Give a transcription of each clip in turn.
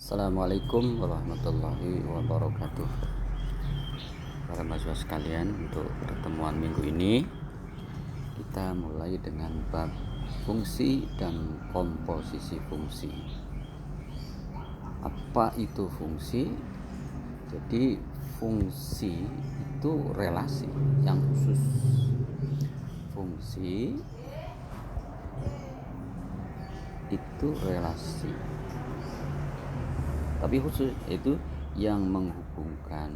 Assalamualaikum warahmatullahi wabarakatuh. Para mahasiswa sekalian, untuk pertemuan minggu ini kita mulai dengan bab fungsi dan komposisi fungsi. Apa itu fungsi? Jadi fungsi itu relasi yang khusus. Fungsi itu relasi, tapi khusus itu yang menghubungkan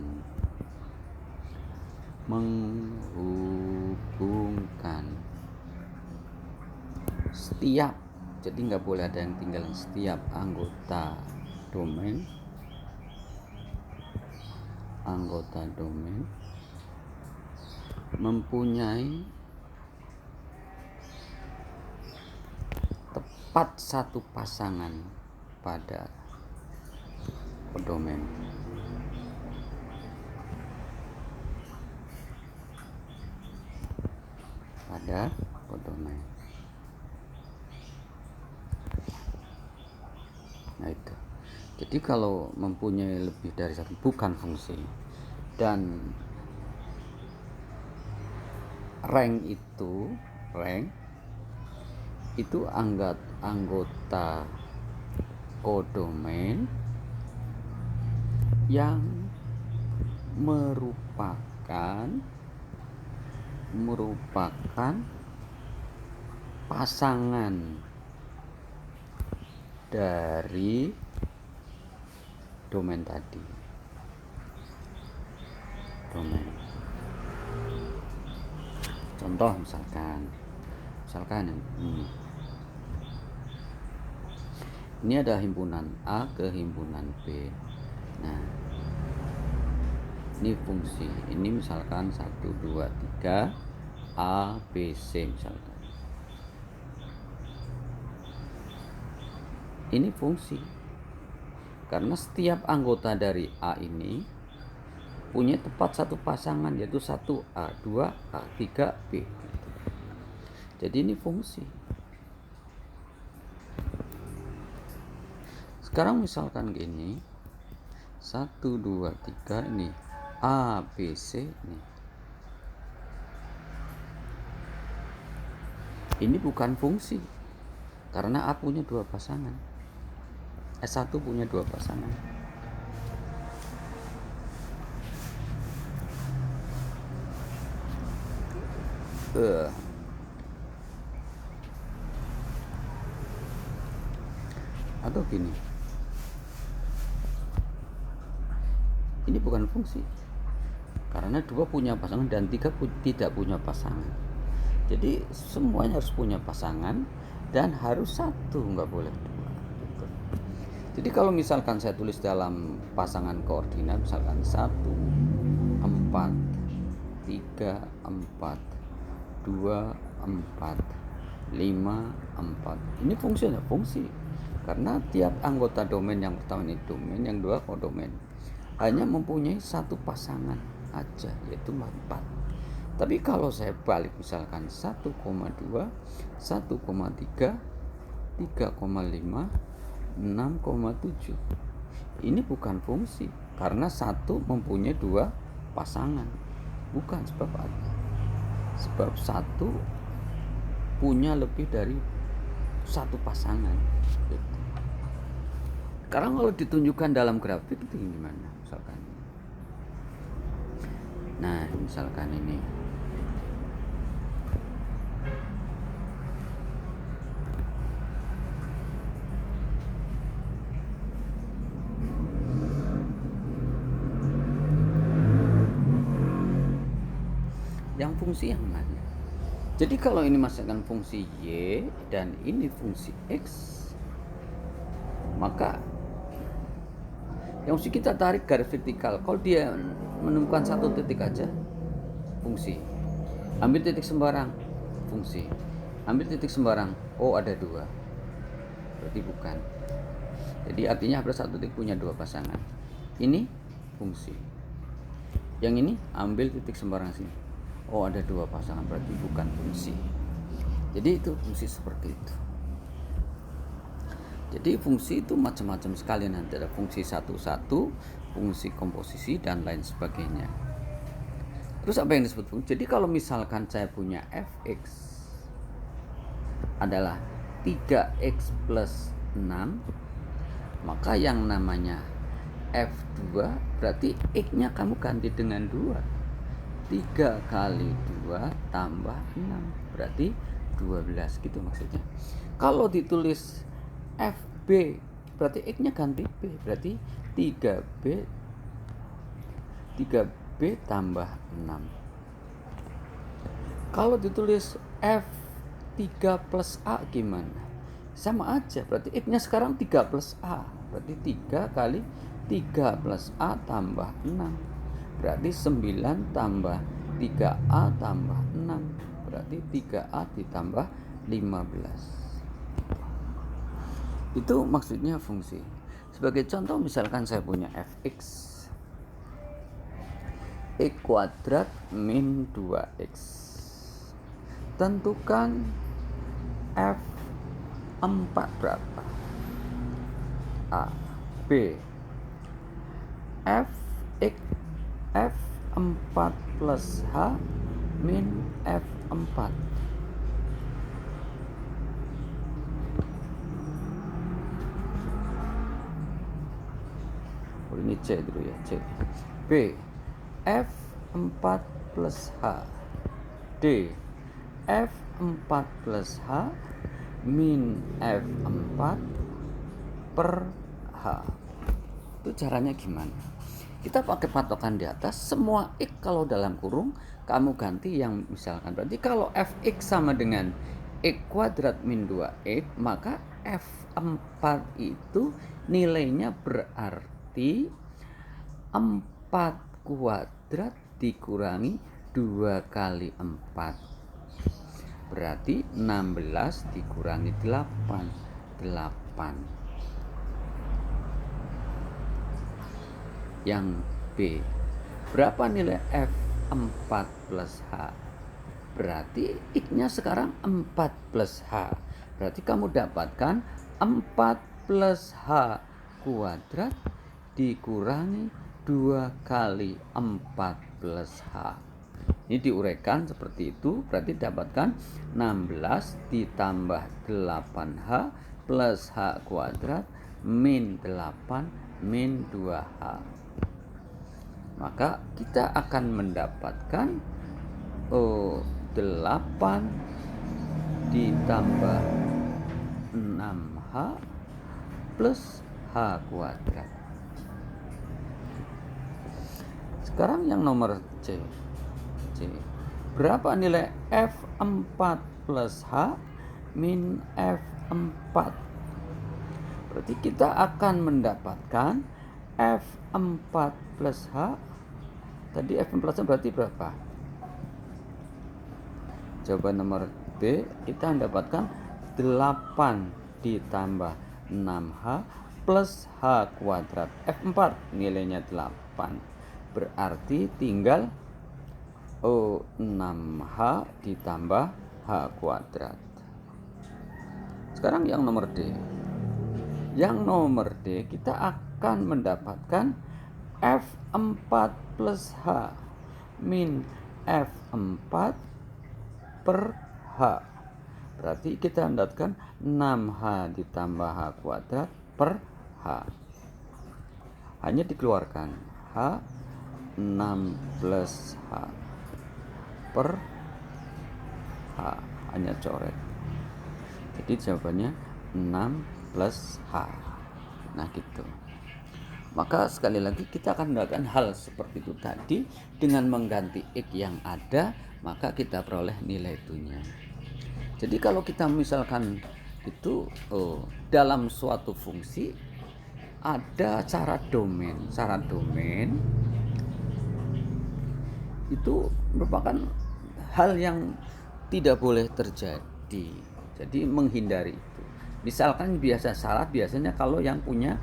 setiap, jadi nggak boleh ada yang tinggal, setiap anggota domain mempunyai tepat satu pasangan pada kodomen. Nah itu. Jadi kalau mempunyai lebih dari satu bukan fungsi, dan rank itu anggota kodomen yang merupakan pasangan dari domain tadi. Contoh misalkan ini ada himpunan A ke himpunan B. Nah, ini fungsi. Ini misalkan 1, 2, 3 A, B, C misalkan. Ini fungsi. Karena setiap anggota dari A ini punya tepat satu pasangan, yaitu 1A, 2A, 3B. Jadi ini fungsi. Sekarang misalkan gini, 1, 2, 3 ini A, B, C ini. Ini bukan fungsi, karena A punya 2 pasangan. S1 punya 2 pasangan. Atau gini, ini bukan fungsi, karena 2 punya pasangan dan 3 tidak punya pasangan. Jadi semuanya harus punya pasangan dan harus 1, nggak boleh 2 gitu. Jadi kalau misalkan saya tulis dalam pasangan koordinat, misalkan 1, 4, 3, 4, 2, 4, 5, 4. Ini fungsi ada fungsi, karena tiap anggota domain, yang pertama ini domain, yang 2 kodomen, hanya mempunyai 1 pasangan aja, yaitu 4. Tapi kalau saya balik misalkan 1,2, 1,3, 3,5, 6,7, ini bukan fungsi, karena 1 mempunyai 2 pasangan. Bukan, sebab 1 punya lebih dari 1 pasangan gitu. Sekarang kalau ditunjukkan dalam grafik itu gimana? Misalkan ini. Yang fungsi yang mana? Jadi kalau ini masukkan fungsi Y dan ini fungsi X, maka yang mesti kita tarik garis vertikal. Kalau dia menemukan 1 titik aja, fungsi. Ambil titik sembarang, fungsi. Ambil titik sembarang, oh ada 2, berarti bukan. Jadi artinya ada 1 titik punya 2 pasangan. Ini fungsi. Yang ini ambil titik sembarang sini, oh ada 2 pasangan, berarti bukan fungsi. Jadi itu fungsi seperti itu. Jadi fungsi itu macam-macam sekali, nanti ada fungsi satu-satu, fungsi komposisi dan lain sebagainya. Terus apa yang disebut fungsi? Jadi kalau misalkan saya punya fx adalah 3x plus 6, maka yang namanya f2 berarti x-nya kamu ganti dengan 2. 3 kali 2 tambah 6 berarti 12 gitu maksudnya. Kalau ditulis FB berarti x-nya ganti B, berarti 3B tambah 6. Kalau ditulis F3 plus A gimana? Sama aja, berarti x-nya sekarang 3 plus A, berarti 3 kali 3 plus A tambah 6, berarti 9 tambah 3A tambah 6, berarti 3A ditambah 15. Itu maksudnya fungsi. Sebagai contoh misalkan saya punya fx x kuadrat min 2x. Tentukan f4 berapa? A. B. f4 plus h min f4. Ini C dulu ya, C. B. F4 plus H. D. F4 plus H min F4 per H. Itu caranya gimana? Kita pakai patokan di atas, semua X kalau dalam kurung kamu ganti yang misalkan, berarti kalau Fx sama dengan X kuadrat min 2X, maka F4 itu nilainya berarti 4 kuadrat dikurangi 2 kali 4, berarti 16 dikurangi 8, 8. Yang B, berapa nilai F4 plus H? Berarti X-nya sekarang 4 plus H, berarti kamu dapatkan 4 plus H kuadrat dikurangi 2 kali 4 plus H. Ini diuraikan seperti itu, berarti dapatkan 16 ditambah 8H plus H kuadrat min 8 min 2H. Maka kita akan mendapatkan 8 ditambah 6H plus H kuadrat. Sekarang yang nomor C. Berapa nilai F4 plus H min F4? Berarti kita akan mendapatkan F4 plus H. Tadi F4 plus H berarti berapa? Jawaban nomor B, kita mendapatkan 8 ditambah 6H plus H kuadrat. F4 nilainya 8, berarti tinggal 6H ditambah H kuadrat. Sekarang yang nomor D. Yang nomor D kita akan mendapatkan F4 plus H min F4 per H. Berarti kita mendapatkan 6H ditambah H kuadrat per H. Hanya dikeluarkan H 6 plus H per H, hanya coret. Jadi jawabannya 6 plus H. Nah gitu. Maka sekali lagi kita akan melakukan hal seperti itu tadi dengan mengganti X yang ada, maka kita peroleh nilai itunya. Jadi kalau kita misalkan itu dalam suatu fungsi ada syarat domain. Syarat domain itu merupakan hal yang tidak boleh terjadi. Jadi menghindari itu. Misalkan syarat biasanya kalau yang punya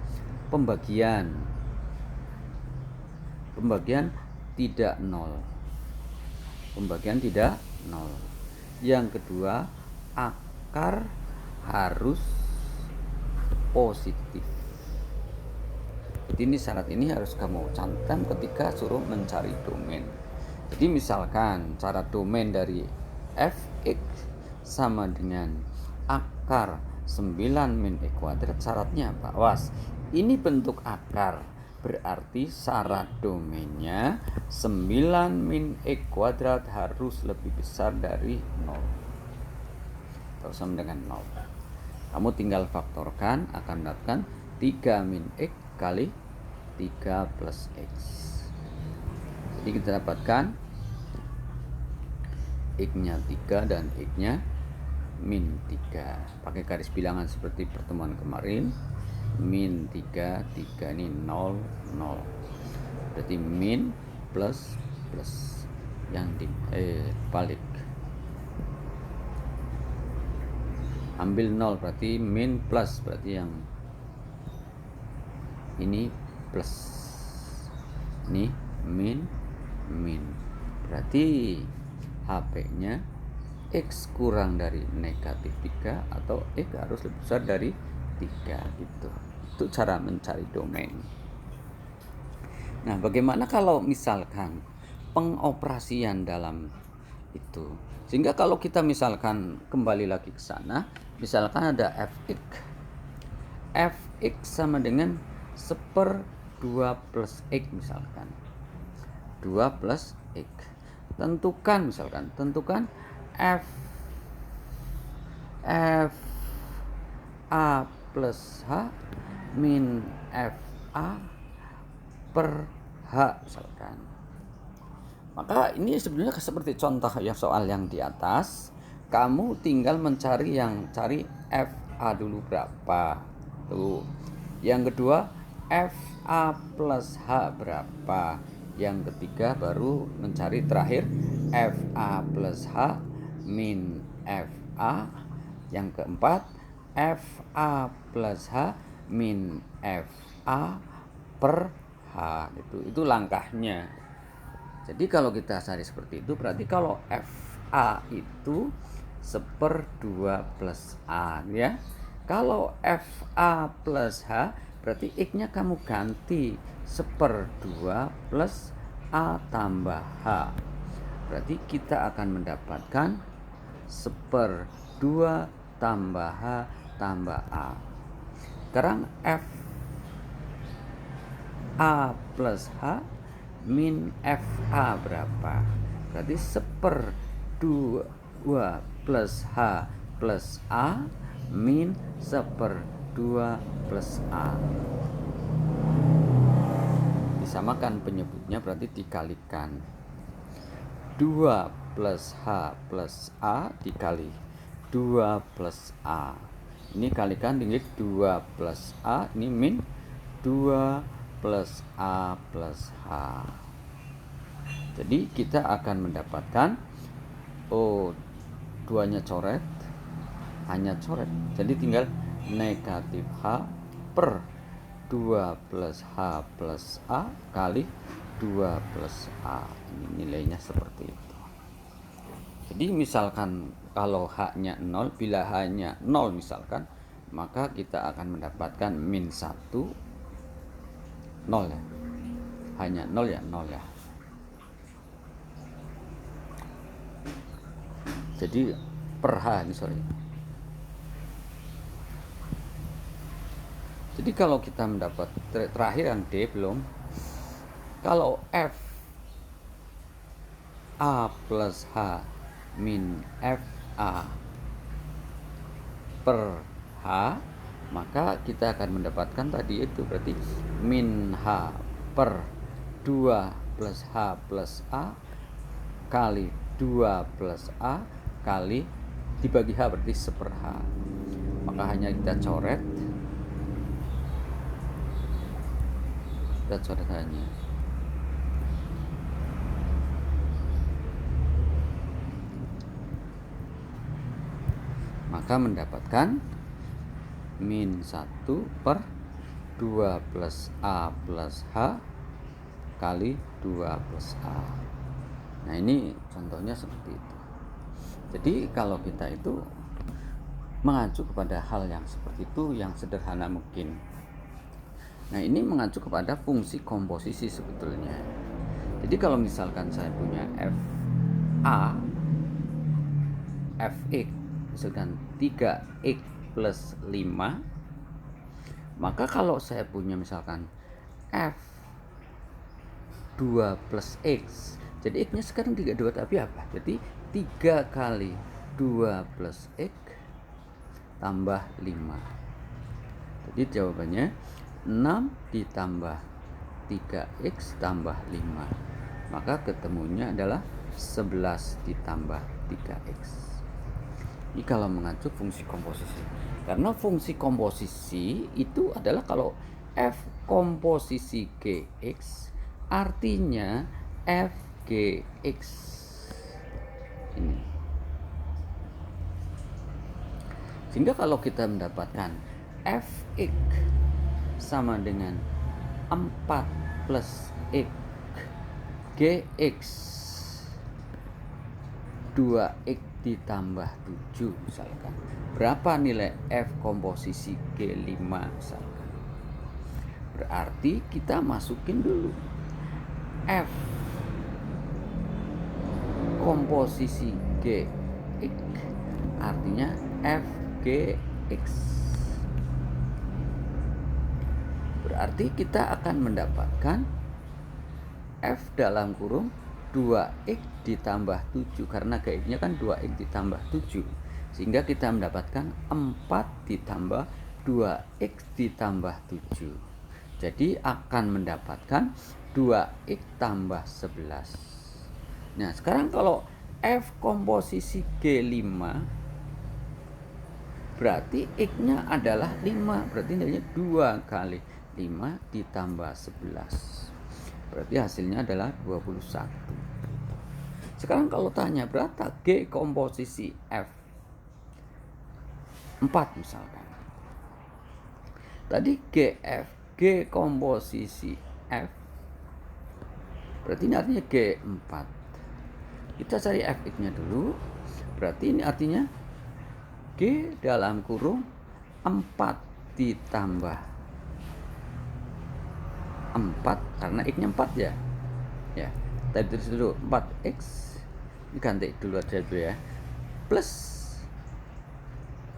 pembagian tidak nol. Pembagian tidak nol. Yang kedua, akar harus positif. Jadi ini syarat ini harus kamu cantum ketika suruh mencari domain. Jadi misalkan cara domain dari fx sama dengan akar 9 min x kuadrat, syaratnya apa? Awas, ini bentuk akar, berarti syarat domainnya 9 min x kuadrat harus lebih besar dari 0 atau sama dengan 0. Kamu tinggal faktorkan, akan mendapatkan 3 min x kali 3 plus x. Jadi kita dapatkan x-nya 3 dan x-nya min 3. Pakai garis bilangan seperti pertemuan kemarin. Min 3, 3 ini 0, 0. Berarti min plus plus. Yang balik. Ambil 0 berarti min plus, berarti yang ini plus, ini min, berarti HP-nya X kurang dari negatif 3 atau X harus lebih besar dari 3 gitu. Itu cara mencari domain. Nah, bagaimana kalau misalkan pengoperasian dalam itu? Sehingga kalau kita misalkan kembali lagi ke sana, misalkan ada fx sama dengan 1/2 plus x misalkan. 2 plus x. Tentukan f a plus h min f a per h misalkan. Maka ini sebenarnya seperti contoh yang soal yang di atas. Kamu tinggal cari f a dulu berapa. Tuh. Yang kedua f a plus h berapa. Yang ketiga baru mencari terakhir f a plus h min f a. Yang keempat f a plus h min f a per h. Itu langkahnya. Jadi kalau kita cari seperti itu, berarti kalau f a itu 1/2 plus a ya. Kalau f a plus h berarti x-nya kamu ganti 1/2 plus a tambah h. Berarti kita akan mendapatkan 1/2 tambah h tambah a. Sekarang f a plus h min f a berapa? Berarti 1/2 plus h plus a min 1/2 plus a. Disamakan penyebutnya, berarti dikalikan 2 plus h plus a dikali 2 plus a. Ini kalikan dengan 2 plus a, ini min 2 plus a plus h. Jadi kita akan mendapatkan duanya coret, hanya coret. Jadi tinggal negatif h per 2 plus h plus a kali 2 plus a. Ini nilainya seperti itu. Jadi misalkan kalau h-nya 0, bila h-nya 0 misalkan, maka kita akan mendapatkan min 1 0 ya. Hanya 0 ya 0 ya. Jadi per h ini sorry. Jadi kalau kita mendapat terakhir yang D belum. Kalau f a plus h min f a per h, maka kita akan mendapatkan tadi itu berarti min h per 2 plus h plus a kali 2 plus a kali dibagi h berarti 1/h. Maka hanya kita coret hanya. Maka mendapatkan min 1/2 plus a plus h kali 2 plus a. Nah ini contohnya seperti itu. Jadi kalau kita itu mengacu kepada hal yang seperti itu, yang sederhana mungkin. Nah, ini mengacu kepada fungsi komposisi sebetulnya. Jadi kalau misalkan saya punya FA, Fx, misalkan 3x plus 5, maka kalau saya punya misalkan F2 plus X, jadi X-nya sekarang 32, tapi apa? Jadi 3 kali 2 plus X tambah 5. Jadi jawabannya 6 ditambah 3x tambah 5. Maka ketemunya adalah 11 ditambah 3x. Ini kalau mengacu fungsi komposisi. Karena fungsi komposisi itu adalah kalau f komposisi gx artinya f gx. Ini. Sehingga kalau kita mendapatkan fx sama dengan 4 plus x gx 2x ditambah 7 misalkan, berapa nilai f komposisi G5 misalkan. Berarti kita masukin dulu f komposisi Gx artinya f Gx. Berarti kita akan mendapatkan f dalam kurung 2x ditambah 7, karena Gx-nya kan 2x ditambah 7, sehingga kita mendapatkan 4 ditambah 2x ditambah 7. Jadi akan mendapatkan 2x tambah 11. Nah, sekarang kalau f komposisi G5 berarti x-nya adalah 5, berarti nilainya 2 kali 5 ditambah 11. Berarti hasilnya adalah 21. Sekarang kalau tanya berapa G komposisi F? 4 misalkan. Tadi G komposisi F, berarti ini artinya G4. Kita cari Fx-nya dulu. Berarti ini artinya G dalam kurung 4 ditambah 4, karena X-nya 4 ya. Ya, tadi tulis dulu 4X. Ini ganti dulu aja dulu ya. Plus,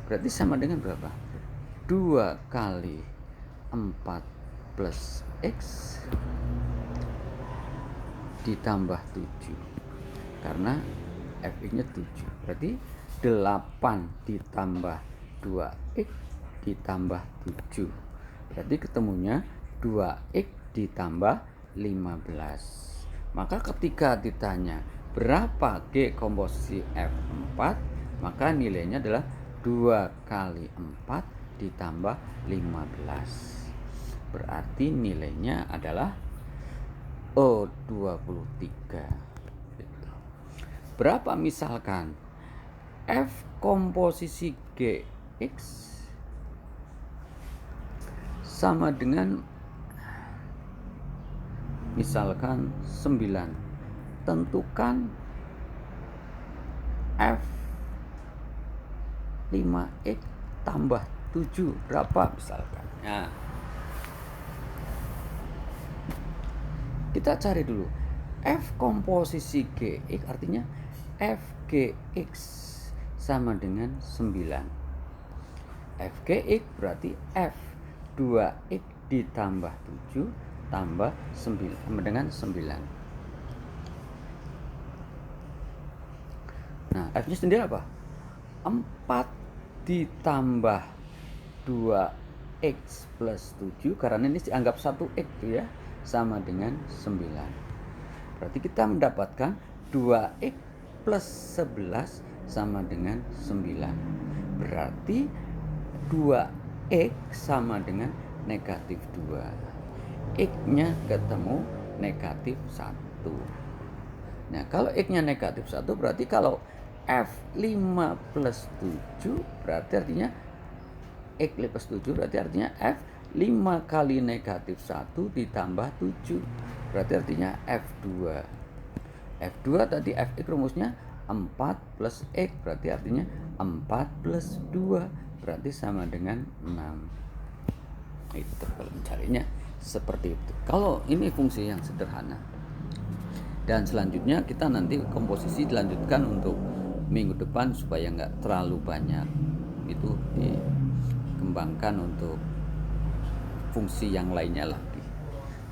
berarti sama dengan berapa? 2 kali 4 plus X ditambah 7. Karena Fx-nya 7. Berarti 8 ditambah 2X ditambah 7. Berarti ketemunya 2X ditambah 15. Maka ketika ditanya berapa G komposisi F4, maka nilainya adalah 2 kali 4 ditambah 15. Berarti nilainya adalah 23. Berapa misalkan F komposisi Gx sama dengan misalkan 9. Tentukan F5X tambah 7 berapa misalkan. Nah, kita cari dulu F komposisi Gx, artinya Fgx sama dengan 9. Fgx berarti F2x ditambah 7 tambah 9 sama dengan 9. Nah, F-nya sendiri apa? 4 ditambah 2x plus 7, karena ini dianggap 1x ya, sama dengan 9. Berarti kita mendapatkan 2x plus 11 sama dengan 9. Berarti 2x sama dengan negatif 2. X-nya ketemu negatif 1. Nah, kalau X-nya negatif 1, berarti kalau F5 plus 7 berarti artinya X plus 7 berarti artinya F5 kali negatif 1 ditambah 7. Berarti artinya F2. F2 tadi Fx rumusnya 4 plus X berarti artinya 4 plus 2 berarti sama dengan 6. Itu kalau mencarinya seperti itu. Kalau ini fungsi yang sederhana. Dan selanjutnya kita nanti komposisi dilanjutkan untuk minggu depan supaya nggak terlalu banyak. Itu dikembangkan untuk fungsi yang lainnya lagi.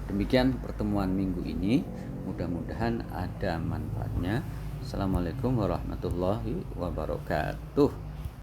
Demikian pertemuan minggu ini, mudah-mudahan ada manfaatnya. Assalamualaikum warahmatullahi wabarakatuh.